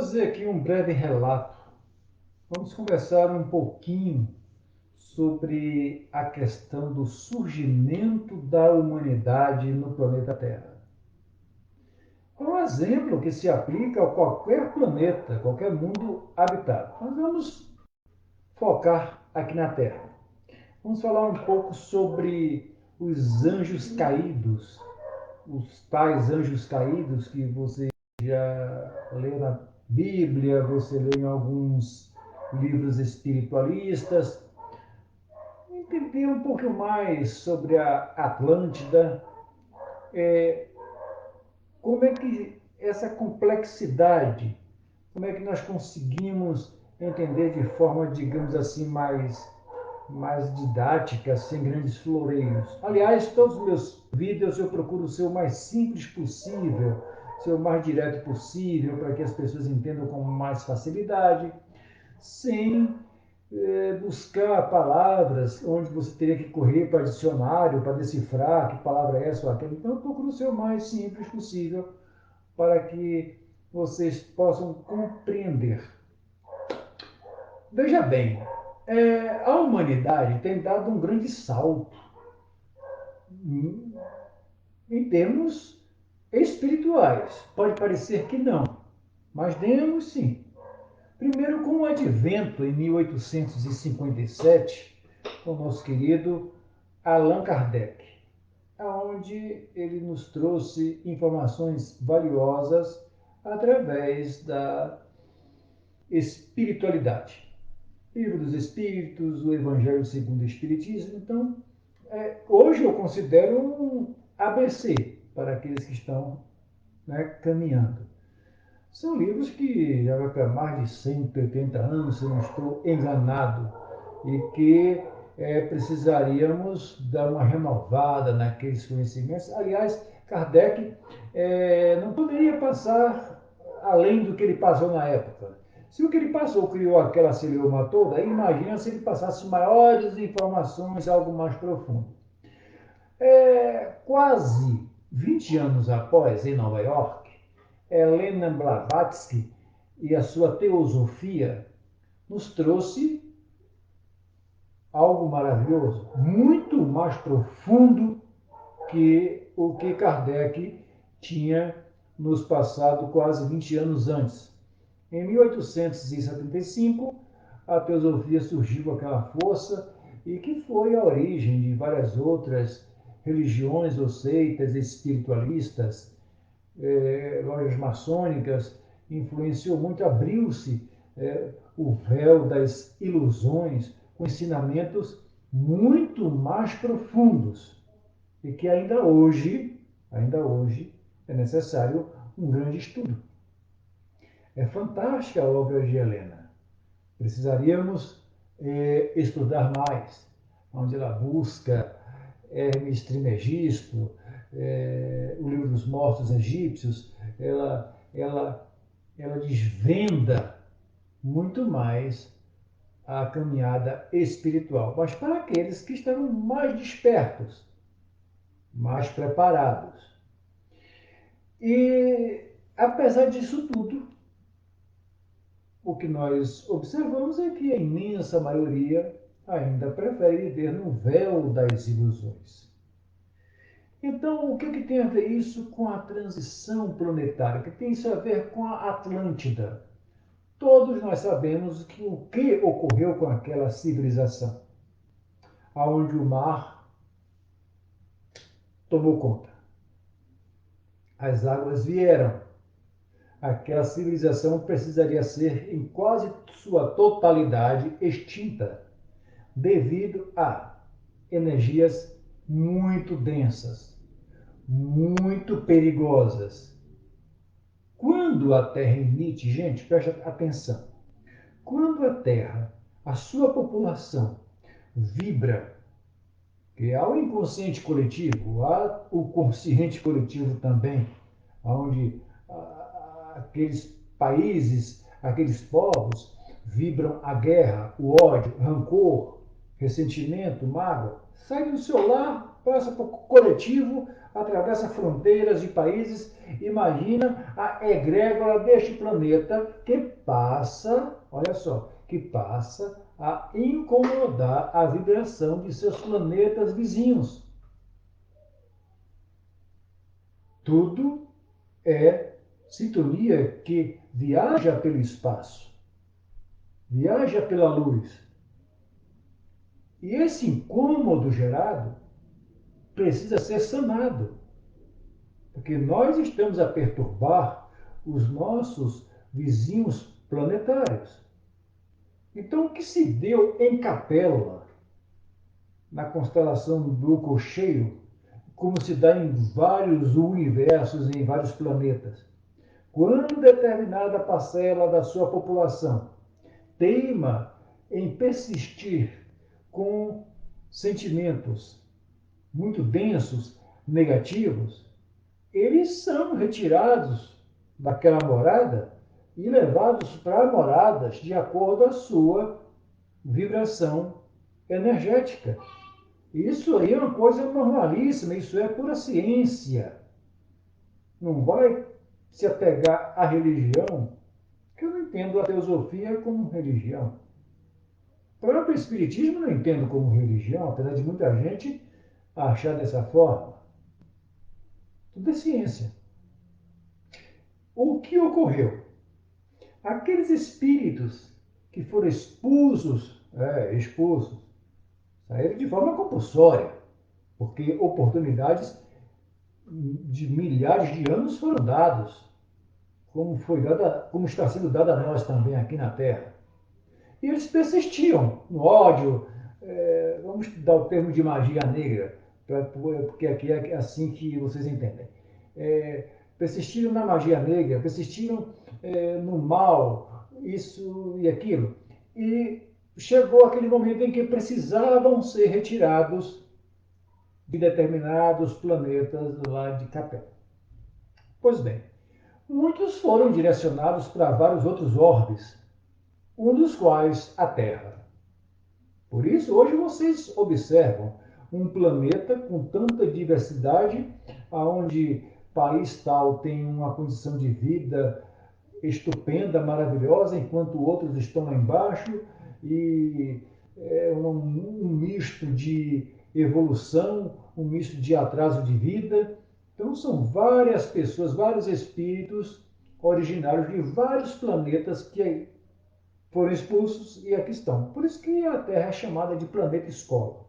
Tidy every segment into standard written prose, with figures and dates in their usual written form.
fazer aqui um breve relato. Vamos conversar um pouquinho sobre a questão do surgimento da humanidade no planeta Terra. É um exemplo que se aplica a qualquer planeta, qualquer mundo habitado. Mas vamos focar aqui na Terra. Vamos falar um pouco sobre os anjos caídos, os tais anjos caídos que você lê na Bíblia, você lê em alguns livros espiritualistas. Entender um pouco mais sobre a Atlântida, como é que essa complexidade, como é que nós conseguimos entender de forma, digamos assim, mais didática, sem grandes floreios. Aliás, todos os meus vídeos eu procuro ser o mais simples possível, ser o mais direto possível, para que as pessoas entendam com mais facilidade, sem buscar palavras onde você teria que correr para dicionário, para decifrar que palavra é essa ou aquela. Então, eu procuro ser o mais simples possível para que vocês possam compreender. Veja bem, a humanidade tem dado um grande salto em termos espirituais. Pode parecer que não, mas demos sim. Primeiro, com o advento, em 1857, com o nosso querido Allan Kardec, onde ele nos trouxe informações valiosas através da espiritualidade. Livro dos Espíritos, o Evangelho segundo o Espiritismo. Então, hoje eu considero um ABC para aqueles que estão, caminhando. São livros que já vai para mais de 180 anos, se não estou enganado, e que precisaríamos dar uma renovada naqueles conhecimentos. Aliás, Kardec não poderia passar além do que ele passou na época. Se o que ele passou criou aquela celeuma toda, imagina se ele passasse maiores informações, algo mais profundo. Quase 20 anos após, em Nova York, Helena Blavatsky e a sua teosofia nos trouxe algo maravilhoso, muito mais profundo que o que Kardec tinha nos passado quase 20 anos antes. Em 1875, a teosofia surgiu com aquela força e que foi a origem de várias outras religiões ou seitas espiritualistas, lojas maçônicas, influenciou muito, abriu-se o véu das ilusões, com ensinamentos muito mais profundos e que ainda hoje é necessário um grande estudo. É fantástica a obra de Helena. Precisaríamos estudar mais, onde ela busca Hermes Trismegisto, o livro dos mortos egípcios, ela desvenda muito mais a caminhada espiritual. Mas para aqueles que estão mais despertos, mais preparados. E, apesar disso tudo, o que nós observamos é que a imensa maioria ainda prefere viver no véu das ilusões. Então, o que tem a ver isso com a transição planetária? O que tem isso a ver com a Atlântida? Todos nós sabemos o que ocorreu com aquela civilização, aonde o mar tomou conta. As águas vieram. Aquela civilização precisaria ser, em quase sua totalidade, extinta, devido a energias muito densas, muito perigosas. Quando a Terra emite, gente, preste atenção, quando a Terra, a sua população, vibra, que há o inconsciente coletivo, há o consciente coletivo também, onde aqueles países, aqueles povos vibram a guerra, o ódio, rancor, ressentimento, mágoa, sai do seu lar, passa para o coletivo, atravessa fronteiras de países. Imagina a egrégora deste planeta que passa, olha só, que passa a incomodar a vibração de seus planetas vizinhos. Tudo é sintonia que viaja pelo espaço, viaja pela luz. E esse incômodo gerado precisa ser sanado, porque nós estamos a perturbar os nossos vizinhos planetários. Então, o que se deu em Capela, na constelação do Cocheiro, como se dá em vários universos, em vários planetas, quando determinada parcela da sua população teima em persistir com sentimentos muito densos, negativos, eles são retirados daquela morada e levados para moradas de acordo com a sua vibração energética. Isso aí é uma coisa normalíssima, isso é pura ciência. Não vai se apegar à religião, que eu não entendo a teosofia como religião. O próprio Espiritismo não entendo como religião, apesar de muita gente achar dessa forma. Tudo é ciência. O que ocorreu? Aqueles espíritos que foram expulsos, saíram de forma compulsória, porque oportunidades de milhares de anos foram dados, como está sendo dada a nós também aqui na Terra. E eles persistiam no ódio, vamos dar o termo de magia negra, porque aqui é assim que vocês entendem. Persistiram na magia negra, persistiram no mal, isso e aquilo. E chegou aquele momento em que precisavam ser retirados de determinados planetas lá de Capela. Pois bem, muitos foram direcionados para vários outros orbes, um dos quais a Terra. Por isso, hoje vocês observam um planeta com tanta diversidade, onde país tal tem uma condição de vida estupenda, maravilhosa, enquanto outros estão lá embaixo, e é um misto de evolução, um misto de atraso de vida. Então, são várias pessoas, vários espíritos originários de vários planetas que foram expulsos e aqui estão. Por isso que a Terra é chamada de planeta escola.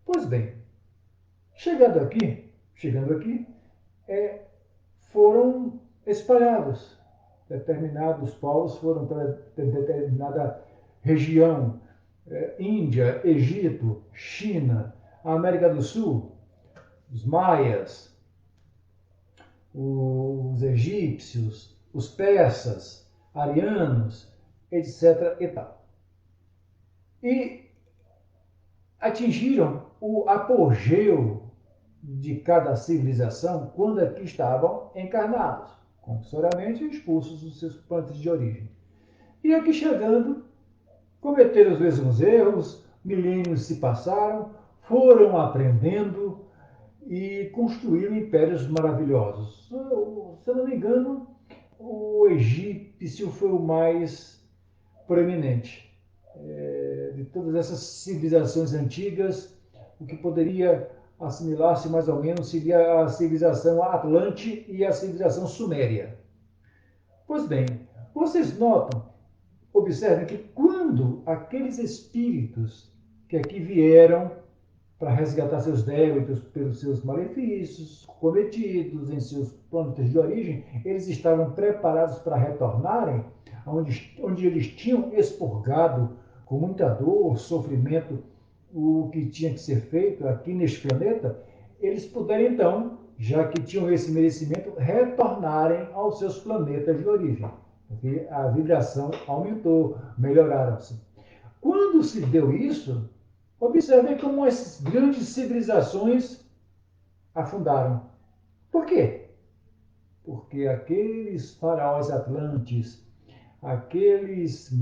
Pois bem, chegando aqui, foram espalhados. Determinados povos foram para determinada região, Índia, Egito, China, América do Sul, os maias, os egípcios, os persas, arianos, etc. e tal. E atingiram o apogeu de cada civilização quando aqui estavam encarnados, compulsoriamente expulsos dos seus planetas de origem. E aqui chegando, cometeram os mesmos erros, milênios se passaram, foram aprendendo e construíram impérios maravilhosos. Se eu não me engano, o egípcio foi o mais proeminente. De todas essas civilizações antigas, o que poderia assimilar-se mais ou menos seria a civilização Atlante e a civilização Suméria. Pois bem, vocês notam, observem que quando aqueles espíritos que aqui vieram para resgatar seus débitos pelos seus malefícios cometidos em seus planetas de origem, eles estavam preparados para retornarem onde eles tinham expurgado com muita dor, sofrimento, o que tinha que ser feito aqui neste planeta, eles puderam então, já que tinham esse merecimento, retornarem aos seus planetas de origem. Porque a vibração aumentou, melhoraram-se. Quando se deu isso, observem como essas grandes civilizações afundaram. Por quê? Porque aqueles faraós atlantes, aqueles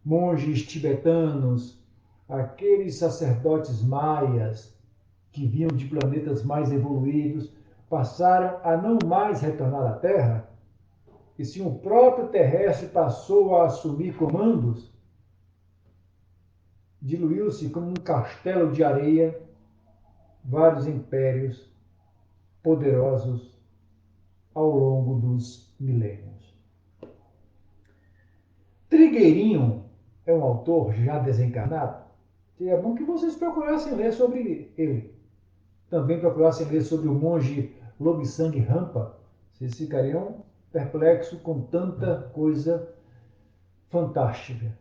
monges tibetanos, aqueles sacerdotes maias, que vinham de planetas mais evoluídos, passaram a não mais retornar à Terra, e se o próprio terrestre passou a assumir comandos, diluiu-se como um castelo de areia vários impérios poderosos ao longo dos milênios. Trigueirinho é um autor já desencarnado, e é bom que vocês procurassem ler sobre ele. Também procurassem ler sobre o monge Lobsang Rampa. Vocês ficariam perplexos com tanta coisa fantástica.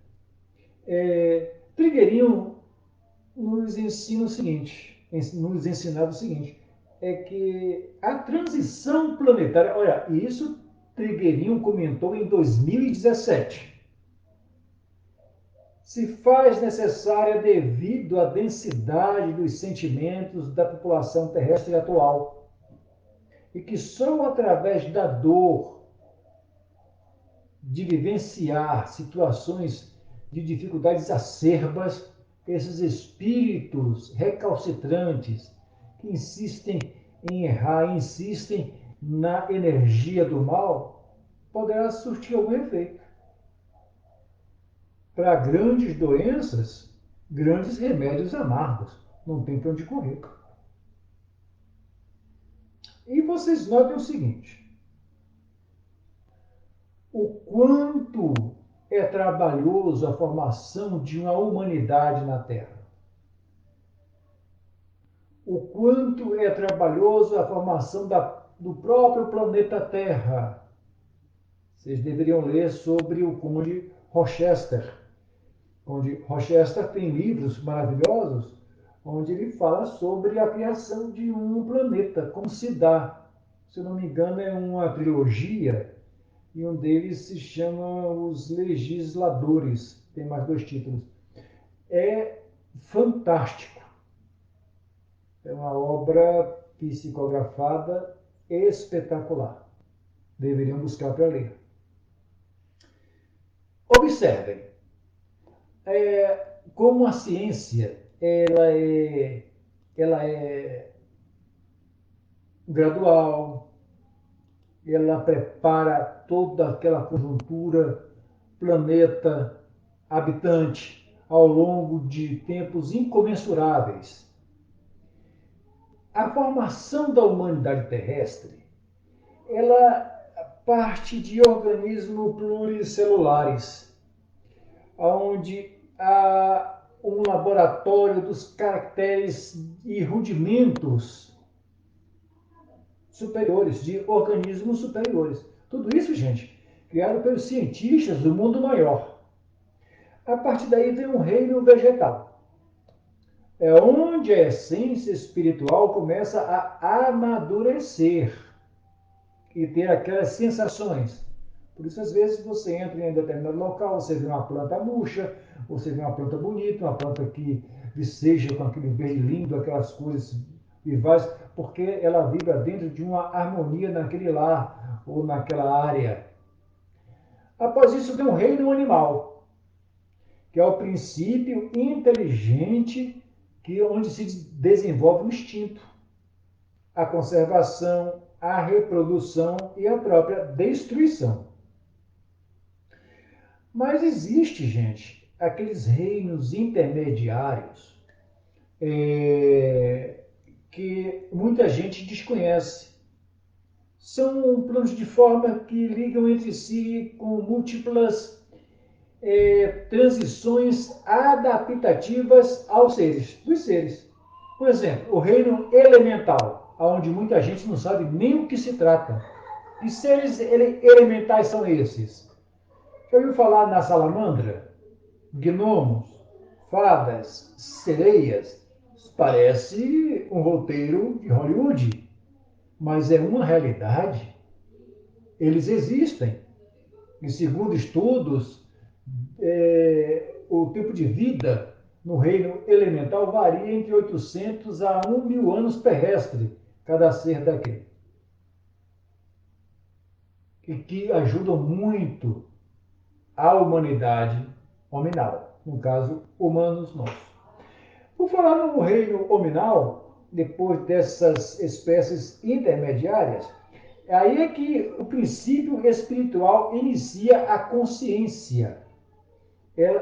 Trigueirinho nos ensina o seguinte, nos ensinava o seguinte, é que a transição planetária, olha, isso Trigueirinho comentou em 2017, se faz necessária devido à densidade dos sentimentos da população terrestre atual e que só através da dor de vivenciar situações de dificuldades acerbas, esses espíritos recalcitrantes que insistem em errar, insistem na energia do mal, poderá surtir algum efeito. Para grandes doenças, grandes remédios amargos. Não tem para onde correr. E vocês notem o seguinte: o quanto é trabalhoso a formação de uma humanidade na Terra. O quanto é trabalhoso a formação do próprio planeta Terra. Vocês deveriam ler sobre o Conde Rochester. Onde Rochester tem livros maravilhosos, onde ele fala sobre a criação de um planeta, como se dá. Se eu não me engano, é uma trilogia, e um deles se chama Os Legisladores, tem mais 2 títulos. É fantástico. É uma obra psicografada espetacular. Deveriam buscar para ler. Observem, como a ciência ela é gradual, ela prepara toda aquela conjuntura, planeta, habitante, ao longo de tempos incomensuráveis. A formação da humanidade terrestre, ela parte de organismos pluricelulares, onde há um laboratório dos caracteres e rudimentos superiores, de organismos superiores. Tudo isso, gente, criado pelos cientistas do mundo maior. A partir daí vem um reino vegetal. É onde a essência espiritual começa a amadurecer e ter aquelas sensações. Por isso, às vezes, você entra em um determinado local, você vê uma planta murcha, você vê uma planta bonita, uma planta que viceja com aquele verde lindo, aquelas cores vivaz, porque ela vibra dentro de uma harmonia naquele lar ou naquela área. Após isso, tem um reino animal, que é o princípio inteligente onde se desenvolve o instinto, a conservação, a reprodução e a própria destruição. Mas existe, gente, aqueles reinos intermediários que muita gente desconhece. São planos de forma que ligam entre si com múltiplas transições adaptativas dos seres. Por exemplo, o reino elemental, onde muita gente não sabe nem o que se trata. Que seres elementais são esses? Já ouviu falar na salamandra? Gnomos, fadas, sereias? Parece um roteiro de Hollywood, mas é uma realidade. Eles existem. E segundo estudos, o tempo de vida no reino elemental varia entre 800 a 1.000 anos terrestre, cada ser daquele. E que ajudam muito a humanidade hominal, no caso, humanos nós. Por falar no reino hominal, depois dessas espécies intermediárias, aí é que o princípio espiritual inicia a consciência,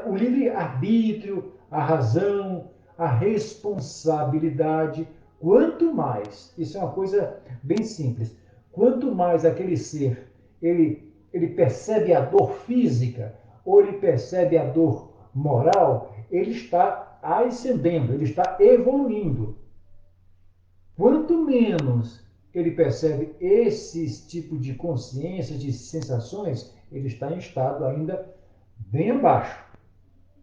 o livre-arbítrio, a razão, a responsabilidade. Quanto mais, isso é uma coisa bem simples, quanto mais aquele ser ele percebe a dor física ou ele percebe a dor moral, ele está ascendendo, ele está evoluindo. Quanto menos ele percebe esses tipos de consciência, de sensações, ele está em estado ainda bem abaixo,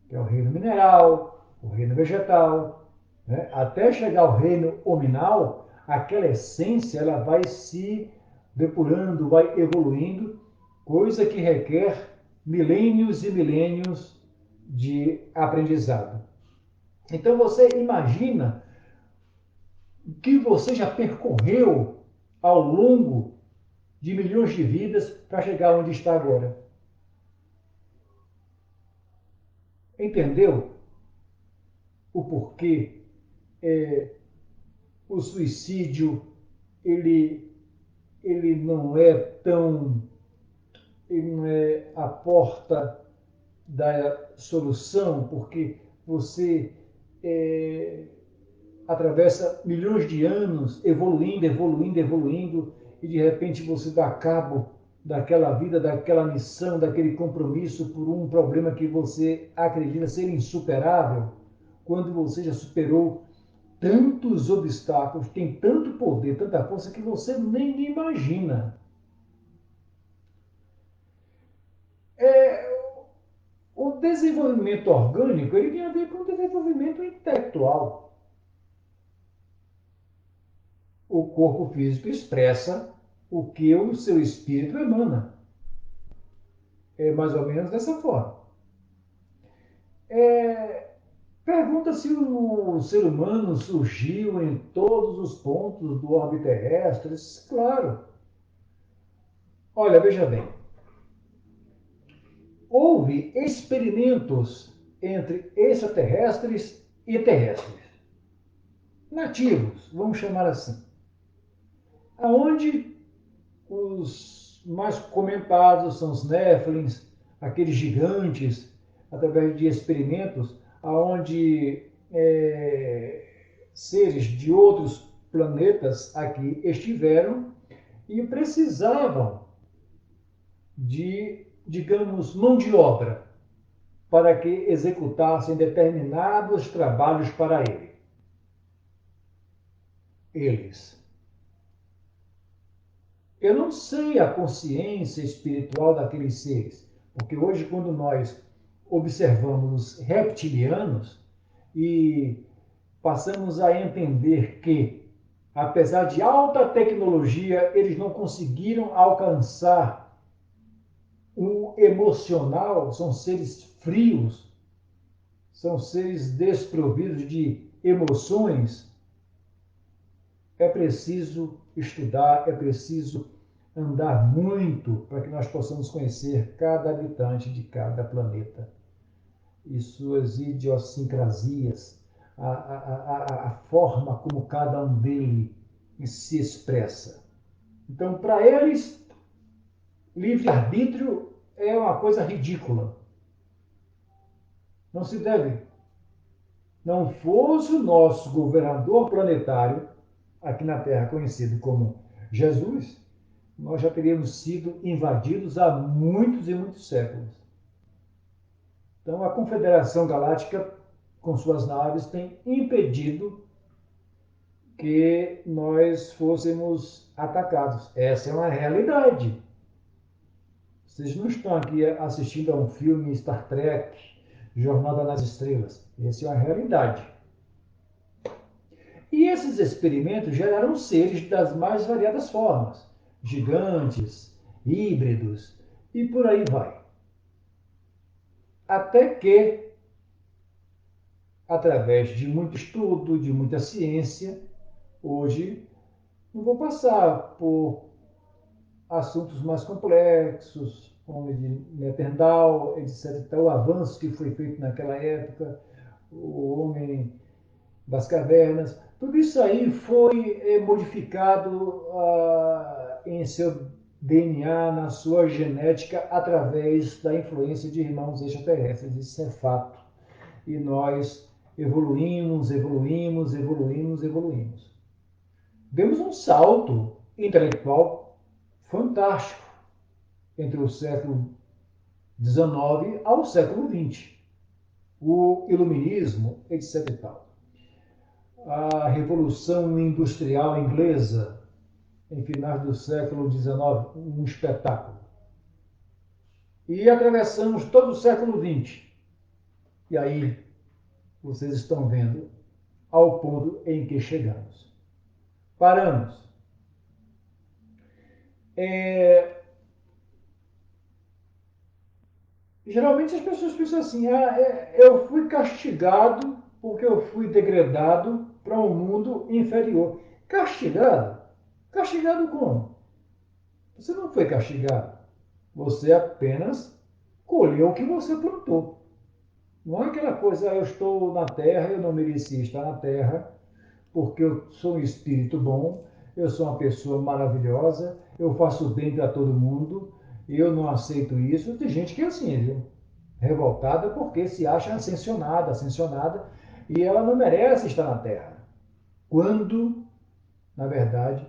que é o reino mineral, o reino vegetal, né? Até chegar ao reino hominal, aquela essência ela vai se depurando, vai evoluindo, coisa que requer milênios e milênios de aprendizado. Então você imagina o que você já percorreu ao longo de milhões de vidas para chegar onde está agora. Entendeu o porquê o suicídio ele, ele não é tão, ele não é a porta da solução, porque você é, atravessa milhões de anos evoluindo, evoluindo, evoluindo, e de repente você dá cabo daquela vida, daquela missão, daquele compromisso por um problema que você acredita ser insuperável, quando você já superou tantos obstáculos, tem tanto poder, tanta força que você nem imagina. É, o desenvolvimento orgânico ele tem a ver com o desenvolvimento intelectual. O corpo físico expressa o que o seu espírito emana. É mais ou menos dessa forma. É, pergunta se o ser humano surgiu em todos os pontos do orbe terrestre. Claro. Olha, veja bem. Houve experimentos entre extraterrestres e terrestres. Nativos, vamos chamar assim. Aonde os mais comentados são os Néfilins, aqueles gigantes, através de experimentos, aonde seres de outros planetas aqui estiveram e precisavam de, digamos, mão de obra para que executassem determinados trabalhos para eles. Eu não sei a consciência espiritual daqueles seres, porque hoje, quando nós observamos os reptilianos e passamos a entender que, apesar de alta tecnologia, eles não conseguiram alcançar o emocional, são seres frios, são seres desprovidos de emoções. É preciso estudar, é preciso andar muito para que nós possamos conhecer cada habitante de cada planeta e suas idiosincrasias, a forma como cada um dele se expressa. Então, para eles, livre-arbítrio é uma coisa ridícula. Não se deve. Não fosse o nosso governador planetário, aqui na Terra conhecido como Jesus, nós já teríamos sido invadidos há muitos e muitos séculos. Então, a Confederação Galáctica, com suas naves, tem impedido que nós fôssemos atacados. Essa é uma realidade. Vocês não estão aqui assistindo a um filme Star Trek, Jornada nas Estrelas. Essa é uma realidade. E esses experimentos geraram seres das mais variadas formas, gigantes, híbridos e por aí vai. Até que, através de muito estudo, de muita ciência, hoje não vou passar por assuntos mais complexos, como de Neandertal, etc. O avanço que foi feito naquela época, o homem das cavernas. Tudo isso aí foi modificado em seu DNA, na sua genética, através da influência de irmãos extraterrestres. Isso é fato. E nós evoluímos, evoluímos, evoluímos, evoluímos. Demos um salto intelectual fantástico entre o século XIX ao século XX. O iluminismo, etc. e tal. A Revolução Industrial Inglesa, em finais do século XIX, um espetáculo. E atravessamos todo o século XX. E aí, vocês estão vendo ao ponto em que chegamos. Paramos. Geralmente as pessoas pensam assim, eu fui castigado porque eu fui degradado para um mundo inferior. Castigado? Castigado como? Você não foi castigado. Você apenas colheu o que você plantou. Não é aquela coisa, eu estou na terra, eu não merecia estar na terra, porque eu sou um espírito bom, eu sou uma pessoa maravilhosa, eu faço bem para todo mundo, eu não aceito isso. Tem gente que é assim, viu? Revoltada porque se acha ascensionada, ascensionada, e ela não merece estar na terra. Quando, na verdade,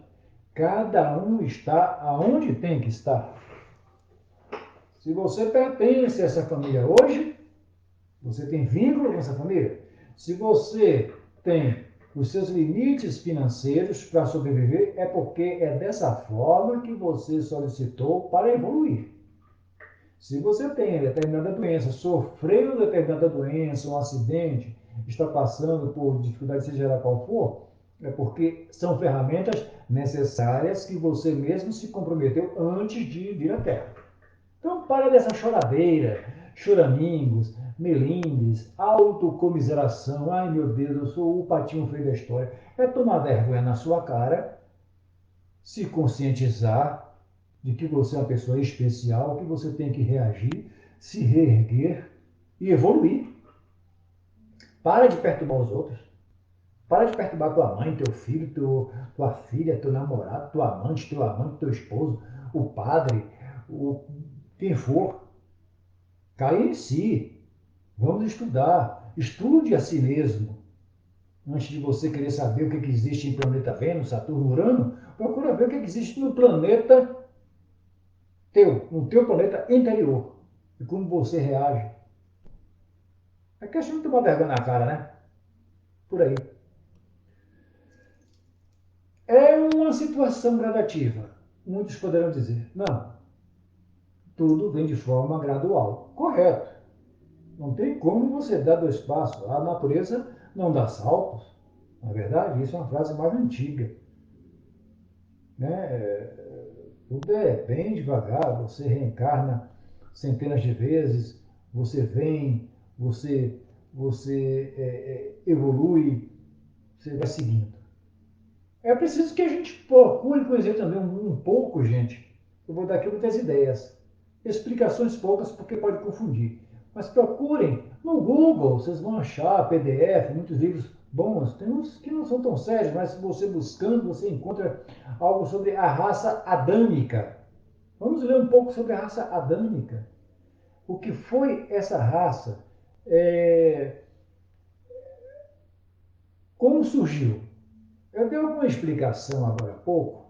cada um está aonde tem que estar. Se você pertence a essa família hoje, você tem vínculo com essa família. Se você tem os seus limites financeiros para sobreviver, é porque é dessa forma que você solicitou para evoluir. Se você tem determinada doença, sofreu determinada doença, um acidente, está passando por dificuldade, seja ela qual for, é porque são ferramentas necessárias que você mesmo se comprometeu antes de vir à Terra. Então, para dessa choradeira, choramingos, melindres, autocomiseração. Ai, meu Deus, eu sou o patinho feio da história. É tomar vergonha na sua cara, se conscientizar de que você é uma pessoa especial, que você tem que reagir, se reerguer e evoluir. Para de perturbar os outros. Para de perturbar tua mãe, teu filho, tua filha, teu namorado, tua amante, teu esposo, o padre, quem for. Caia em si. Vamos estudar. Estude a si mesmo. Antes de você querer saber o que existe em planeta Vênus, Saturno, Urano, procura ver o que existe no planeta no teu planeta interior. E como você reage. É questão de tomar vergonha na cara, né? Por aí. É uma situação gradativa. Muitos poderão dizer, não, tudo vem de forma gradual. Correto. Não tem como você dar dois passos. A natureza não dá saltos. Na verdade, isso é uma frase mais antiga. Né? Tudo é bem devagar. Você reencarna centenas de vezes, você vem, você evolui, você vai seguindo. É preciso que a gente procure conhecer também um pouco, gente. Eu vou dar aqui muitas ideias. Explicações poucas, porque pode confundir. Mas procurem no Google, vocês vão achar PDF, muitos livros bons. Tem uns que não são tão sérios, mas você buscando, você encontra algo sobre a raça adâmica. Vamos ler um pouco sobre a raça adâmica. O que foi essa raça? É, Como surgiu? Eu dei alguma explicação agora há pouco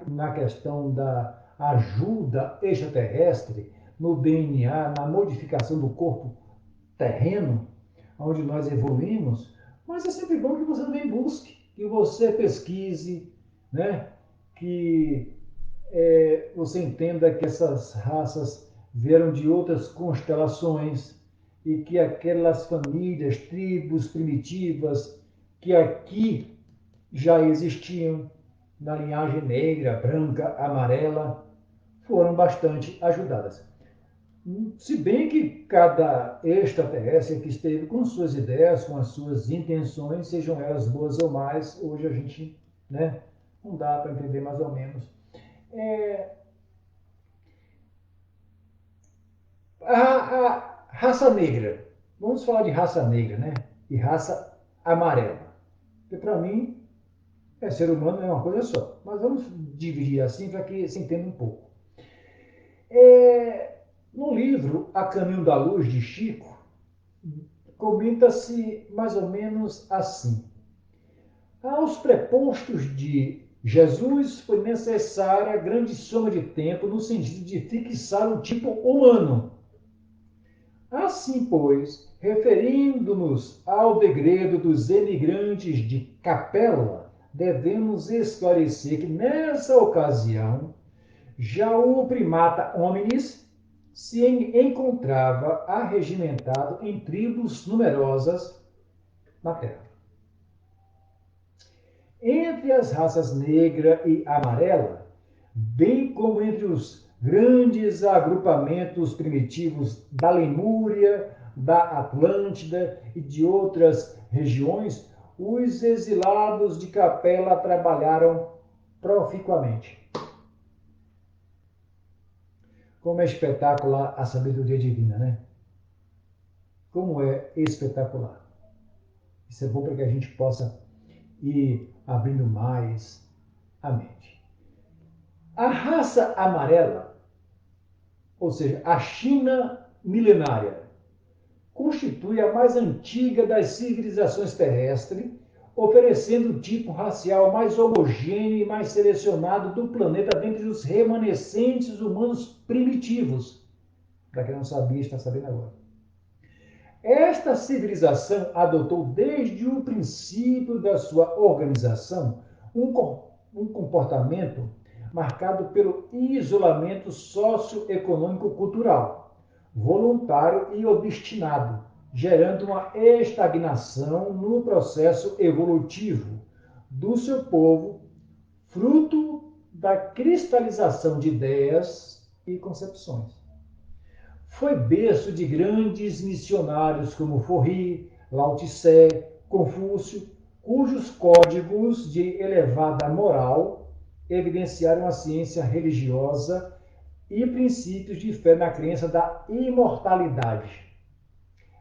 na questão da ajuda extraterrestre no DNA, na modificação do corpo terreno, onde nós evoluímos, mas é sempre bom que você também busque, que você pesquise, né? Que você entenda que essas raças vieram de outras constelações e que aquelas famílias, tribos primitivas que aqui já existiam na linhagem negra, branca, amarela, foram bastante ajudadas. Se bem que cada extraterrestre que esteve com suas ideias, com as suas intenções, sejam elas boas ou mais, hoje a gente, né, não dá para entender mais ou menos. É, a raça negra, vamos falar de raça negra, né? E raça amarela. Porque para mim, ser humano é uma coisa só. Mas vamos dividir assim para que se entenda um pouco. No livro A Caminho da Luz, de Chico, comenta-se mais ou menos assim. Aos prepostos de Jesus foi necessária grande soma de tempo no sentido de fixar o tipo humano. Assim, pois, referindo-nos ao degredo dos emigrantes de Capela, devemos esclarecer que nessa ocasião já o primata hominis se encontrava arregimentado em tribos numerosas na Terra. Entre as raças negra e amarela, bem como entre os grandes agrupamentos primitivos da Lemúria, da Atlântida e de outras regiões, os exilados de Capela trabalharam proficuamente. Como é espetacular a sabedoria divina, né? Como é espetacular. Isso é bom para que a gente possa ir abrindo mais a mente. A raça amarela, ou seja, a China milenária, constitui a mais antiga das civilizações terrestres, oferecendo o tipo racial mais homogêneo e mais selecionado do planeta dentre os remanescentes humanos primitivos. Para quem não sabia, está sabendo agora. Esta civilização adotou desde o princípio da sua organização um comportamento marcado pelo isolamento socioeconômico-cultural, voluntário e obstinado, gerando uma estagnação no processo evolutivo do seu povo, fruto da cristalização de ideias e concepções. Foi berço de grandes missionários como Forri, Lao Tse, Confúcio, cujos códigos de elevada moral evidenciaram a ciência religiosa e princípios de fé na crença da imortalidade,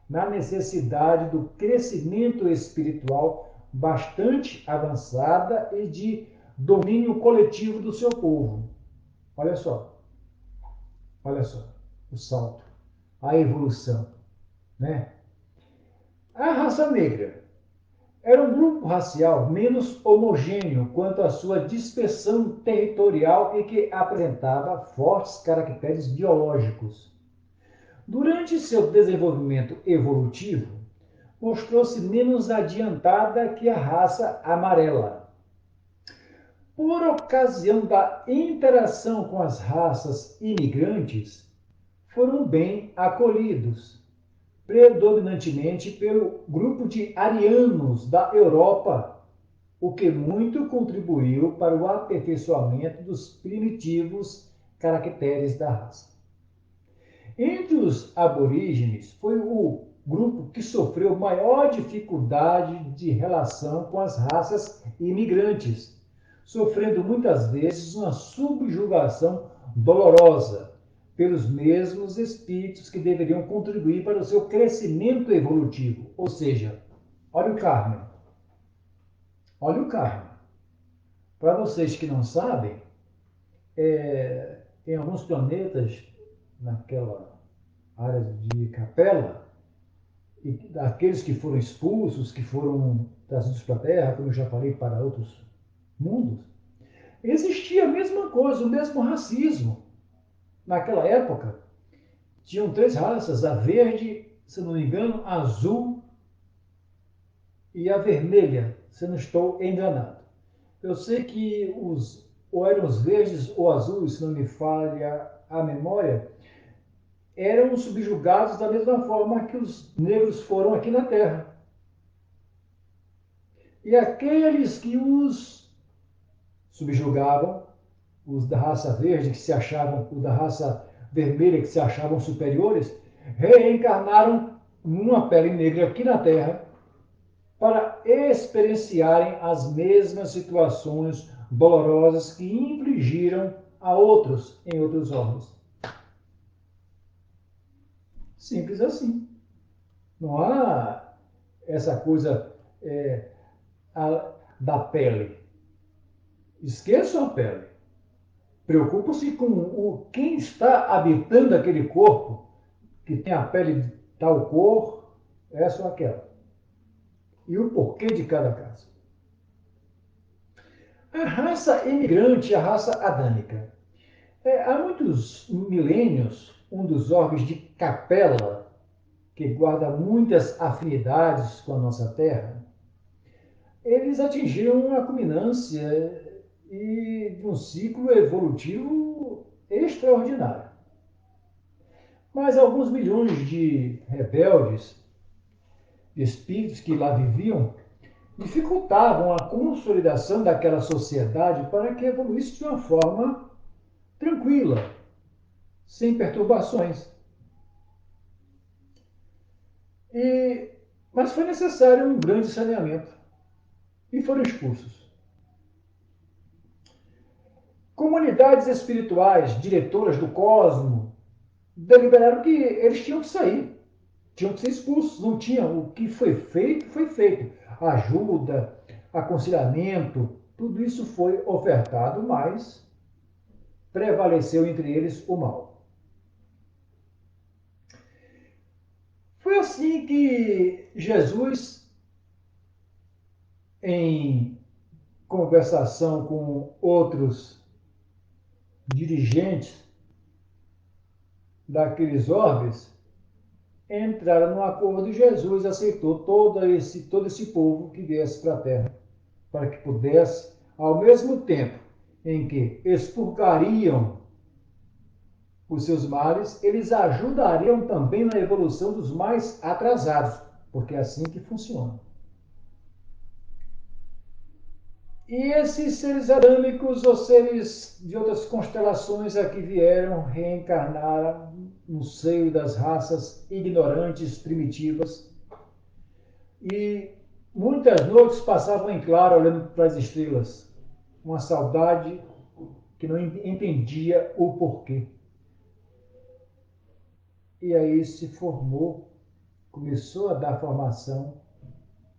na necessidade do crescimento espiritual bastante avançada e de domínio coletivo do seu povo. Olha só, o salto, a evolução, né? A raça negra era um grupo racial menos homogêneo quanto à sua dispersão territorial e que apresentava fortes caracteres biológicos. Durante seu desenvolvimento evolutivo, mostrou-se menos adiantada que a raça amarela. Por ocasião da interação com as raças imigrantes, foram bem acolhidos, predominantemente pelo grupo de arianos da Europa, o que muito contribuiu para o aperfeiçoamento dos primitivos caracteres da raça. Entre os aborígenes, foi o grupo que sofreu maior dificuldade de relação com as raças imigrantes, sofrendo muitas vezes uma subjugação dolorosa pelos mesmos espíritos que deveriam contribuir para o seu crescimento evolutivo. Ou seja, olha o karma. Olha o karma. Para vocês que não sabem, em alguns planetas, naquela área de Capela, e daqueles que foram expulsos, que foram trazidos para a Terra, como eu já falei, para outros mundos, existia a mesma coisa, o mesmo racismo. Naquela época, tinham três raças, a verde, se não me engano, a azul e a vermelha, se não estou enganado. Eu sei que ou eram os verdes ou azuis, se não me falha a memória, eram subjugados da mesma forma que os negros foram aqui na Terra. E aqueles que os subjugavam, os da raça verde que se achavam, os da raça vermelha que se achavam superiores, reencarnaram numa pele negra aqui na Terra para experienciarem as mesmas situações dolorosas que infligiram a outros em outros órgãos. Simples assim. Não há essa coisa da pele. Esqueçam a pele. Preocupam-se com quem está habitando aquele corpo, que tem a pele de tal cor, essa ou aquela. E o porquê de cada caso. A raça imigrante, a raça adâmica. Há muitos milênios, um dos órgãos de Capela, que guarda muitas afinidades com a nossa terra, eles atingiram uma culminância e de um ciclo evolutivo extraordinário. Mas alguns milhões de rebeldes, de espíritos que lá viviam, dificultavam a consolidação daquela sociedade para que evoluísse de uma forma tranquila, sem perturbações. Mas foi necessário um grande saneamento e foram expulsos. Comunidades espirituais, diretoras do cosmo, deliberaram que eles tinham que sair, tinham que ser expulsos, não tinham. O que foi feito, foi feito. Ajuda, aconselhamento, tudo isso foi ofertado, mas prevaleceu entre eles o mal. Foi assim que Jesus, em conversação com outros dirigentes daqueles orbes, entraram num acordo e Jesus aceitou todo esse povo que viesse para a Terra, para que pudesse, ao mesmo tempo em que expurgariam os seus males, eles ajudariam também na evolução dos mais atrasados, porque é assim que funciona. E esses seres adâmicos ou seres de outras constelações aqui vieram reencarnar no seio das raças ignorantes, primitivas, e muitas noites passavam em claro olhando para as estrelas, uma saudade que não entendia o porquê. E aí se formou, começou a dar formação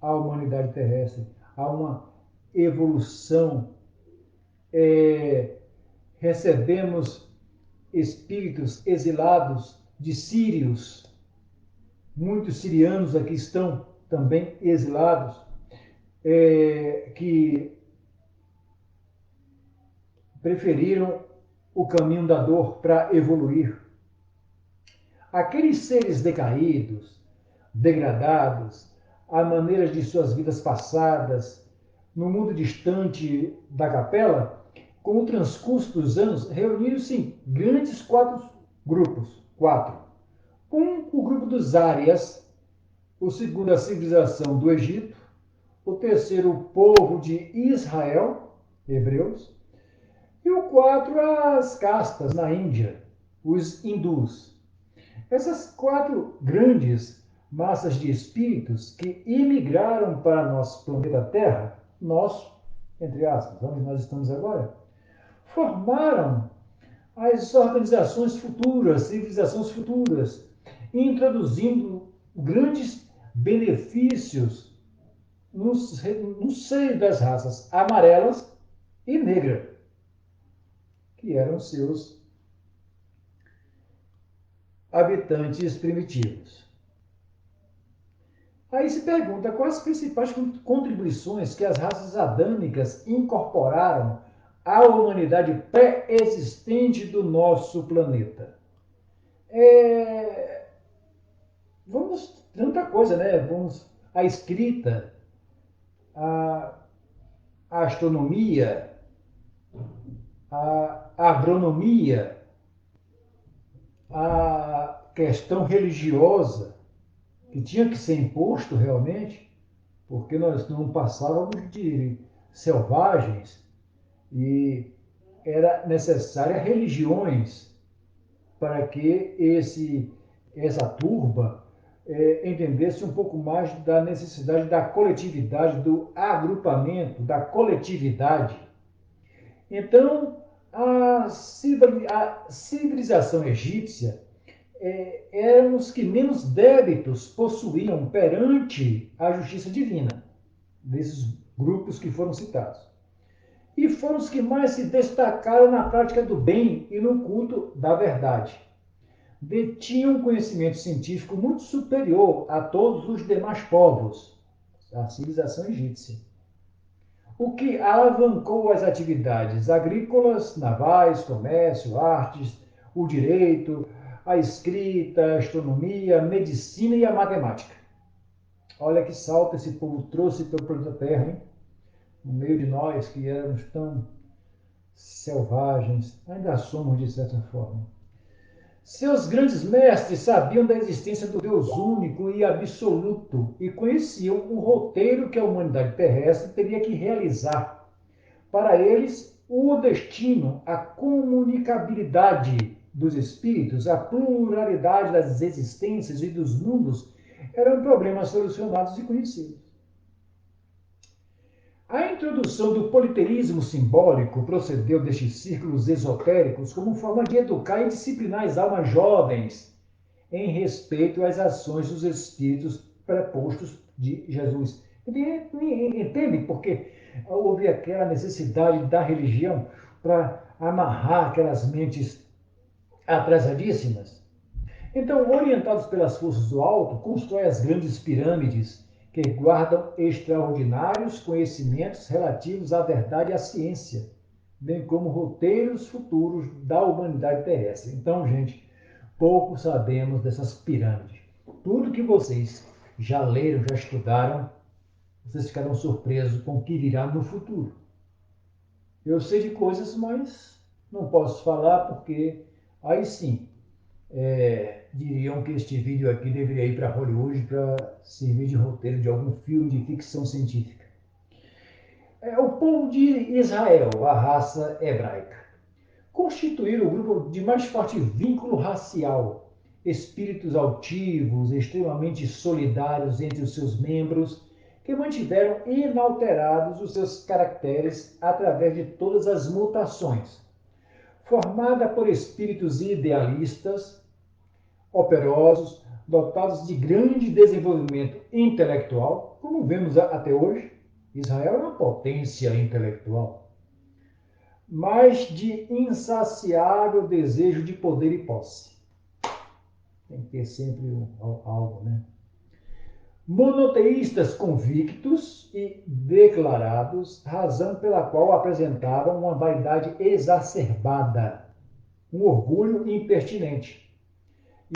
à humanidade terrestre, a uma evolução. Recebemos espíritos exilados de sírios, muitos sirianos aqui estão também exilados, que preferiram o caminho da dor para evoluir. Aqueles seres decaídos, degradados, à maneira de suas vidas passadas, no mundo distante da capela, com o transcurso dos anos, reuniram-se em grandes quatro grupos. O grupo dos Árias, o segundo, a civilização do Egito, o terceiro, o povo de Israel, hebreus, e o quatro, as castas na Índia, os hindus. Essas quatro grandes massas de espíritos que imigraram para nosso planeta Terra, nosso, entre aspas, onde nós estamos agora, formaram as organizações futuras, civilizações futuras, introduzindo grandes benefícios no seio das raças amarelas e negra, que eram seus habitantes primitivos. Aí se pergunta quais as principais contribuições que as raças adâmicas incorporaram à humanidade pré-existente do nosso planeta. Vamos, tanta coisa, né? Vamos, a escrita, a astronomia, a agronomia, a questão religiosa, que tinha que ser imposto realmente, porque nós não passávamos de selvagens e era necessária religiões para que essa turba entendesse um pouco mais da necessidade da coletividade, do agrupamento, da coletividade. Então, a civilização egípcia eram os que menos débitos possuíam perante a justiça divina. desses grupos que foram citados. E foram os que mais se destacaram na prática do bem e no culto da verdade. Detinham um conhecimento científico muito superior a todos os demais povos, a civilização egípcia, o que alavancou as atividades agrícolas, navais, comércio, artes, o direito, a escrita, a astronomia, a medicina e a matemática. Olha que salto esse povo trouxe para o planeta Terra, hein? No meio de nós que éramos tão selvagens, ainda somos de certa forma. Seus grandes mestres sabiam da existência do Deus único e absoluto e conheciam o roteiro que a humanidade terrestre teria que realizar. Para eles, o destino, a comunicabilidade dos espíritos, a pluralidade das existências e dos mundos eram problemas solucionados e conhecidos. A introdução do politeísmo simbólico procedeu destes círculos esotéricos como forma de educar e disciplinar as almas jovens em respeito às ações dos espíritos prepostos de Jesus. Entende? Porque houve aquela necessidade da religião para amarrar aquelas mentes atrasadíssimas. Então, orientados pelas forças do alto, constrói as grandes pirâmides que guardam extraordinários conhecimentos relativos à verdade e à ciência, bem como roteiros futuros da humanidade terrestre. Então, gente, pouco sabemos dessas pirâmides. Tudo que vocês já leram, já estudaram, vocês ficarão surpresos com o que virá no futuro. Eu sei de coisas, mas não posso falar porque aí sim diriam que este vídeo aqui deveria ir para Hollywood para servir de roteiro de algum filme de ficção científica. O povo de Israel, a raça hebraica, constituíram o grupo de mais forte vínculo racial, espíritos altivos, extremamente solidários entre os seus membros, que mantiveram inalterados os seus caracteres através de todas as mutações. Formada por espíritos idealistas, operosos, dotados de grande desenvolvimento intelectual, como vemos até hoje, Israel é uma potência intelectual, mas de insaciável desejo de poder e posse. Tem que ter sempre algo, né? Monoteístas convictos e declarados, razão pela qual apresentavam uma vaidade exacerbada, um orgulho impertinente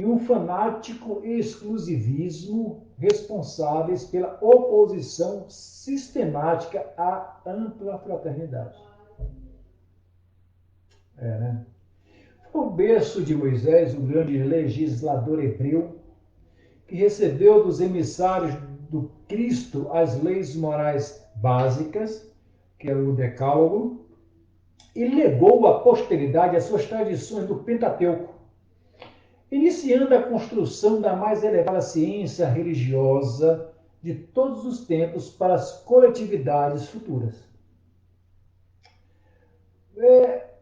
e um fanático exclusivismo responsáveis pela oposição sistemática à ampla fraternidade. Né? Foi o berço de Moisés, o grande legislador hebreu, que recebeu dos emissários do Cristo as leis morais básicas, que é o Decálogo, e legou à posteridade as suas tradições do Pentateuco, iniciando a construção da mais elevada ciência religiosa de todos os tempos para as coletividades futuras.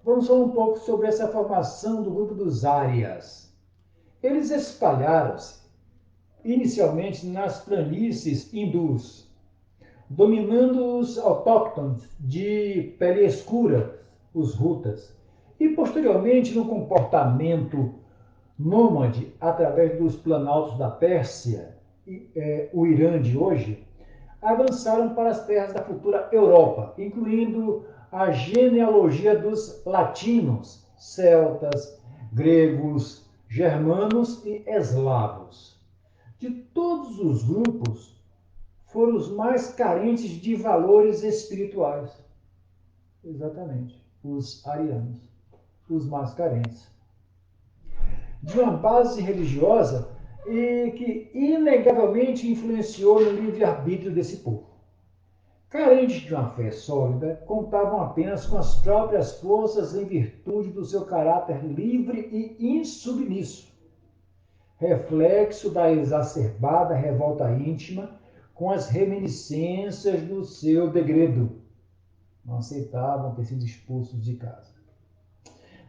Vamos falar um pouco sobre essa formação do grupo dos Árias. Eles espalharam-se inicialmente nas planícies hindus, dominando os autóctones de pele escura, os Hutas, e posteriormente no comportamento nômade através dos planaltos da Pérsia, o Irã de hoje, avançaram para as terras da futura Europa, incluindo a genealogia dos latinos, celtas, gregos, germanos e eslavos. De todos os grupos, foram os mais carentes de valores espirituais. Exatamente, os arianos, os mais carentes. De uma base religiosa e que inegavelmente influenciou no livre-arbítrio desse povo. Carentes de uma fé sólida, contavam apenas com as próprias forças em virtude do seu caráter livre e insubmisso, reflexo da exacerbada revolta íntima com as reminiscências do seu degredo. Não aceitavam ter sido expulsos de casa.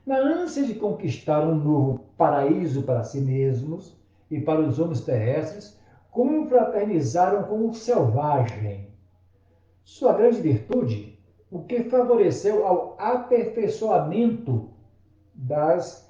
Na ânsia de conquistar um novo paraíso para si mesmos e para os homens terrestres, confraternizaram com o selvagem, sua grande virtude, o que favoreceu ao aperfeiçoamento das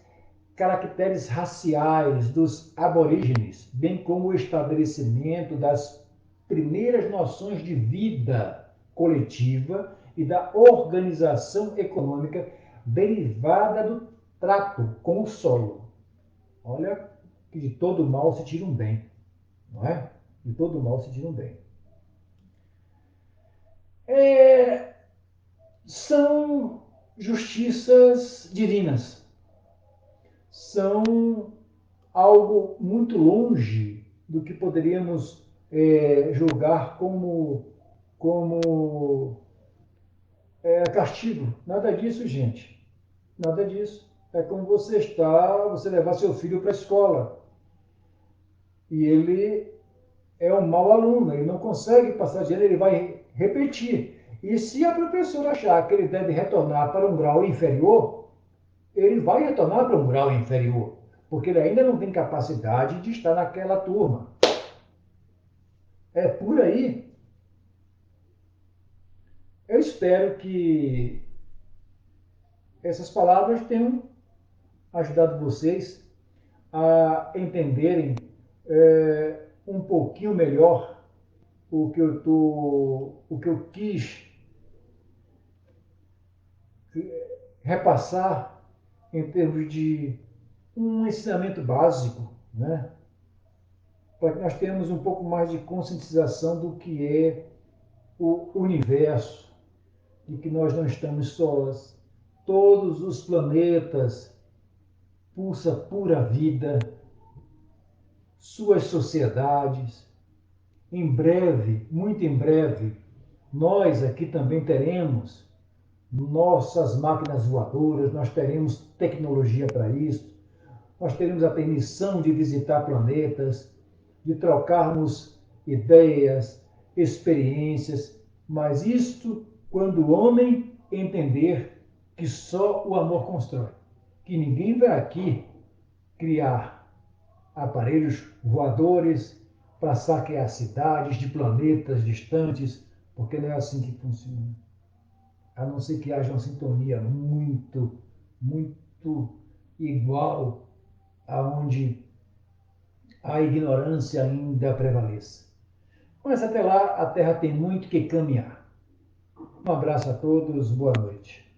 caracteres raciais dos aborígenes, bem como o estabelecimento das primeiras noções de vida coletiva e da organização econômica derivada do trato com o solo. Olha que de todo mal se tira um bem, não é? De todo mal se tira um bem. São justiças divinas. São algo muito longe do que poderíamos julgar como castigo. Nada disso, gente. Nada disso. É como você levar seu filho para a escola e ele é um mau aluno, ele não consegue passar de ano, ele vai repetir. E se a professora achar que ele deve retornar para um grau inferior, ele vai retornar para um grau inferior, porque ele ainda não tem capacidade de estar naquela turma. É por aí. Eu espero que essas palavras tenham ajudado vocês a entenderem um pouquinho melhor o que eu quis repassar em termos de um ensinamento básico, né? Para que nós tenhamos um pouco mais de conscientização do que é o universo, de que nós não estamos sós. Todos os planetas pulsa pura vida, suas sociedades. Em breve, muito em breve, nós aqui também teremos nossas máquinas voadoras, nós teremos tecnologia para isso, nós teremos a permissão de visitar planetas, de trocarmos ideias, experiências, mas isto quando o homem entender que só o amor constrói, que ninguém vai aqui criar aparelhos voadores para saquear cidades de planetas distantes, porque não é assim que funciona. A não ser que haja uma sintonia muito igual aonde a ignorância ainda prevaleça. Mas até lá, a Terra tem muito que caminhar. Um abraço a todos, boa noite.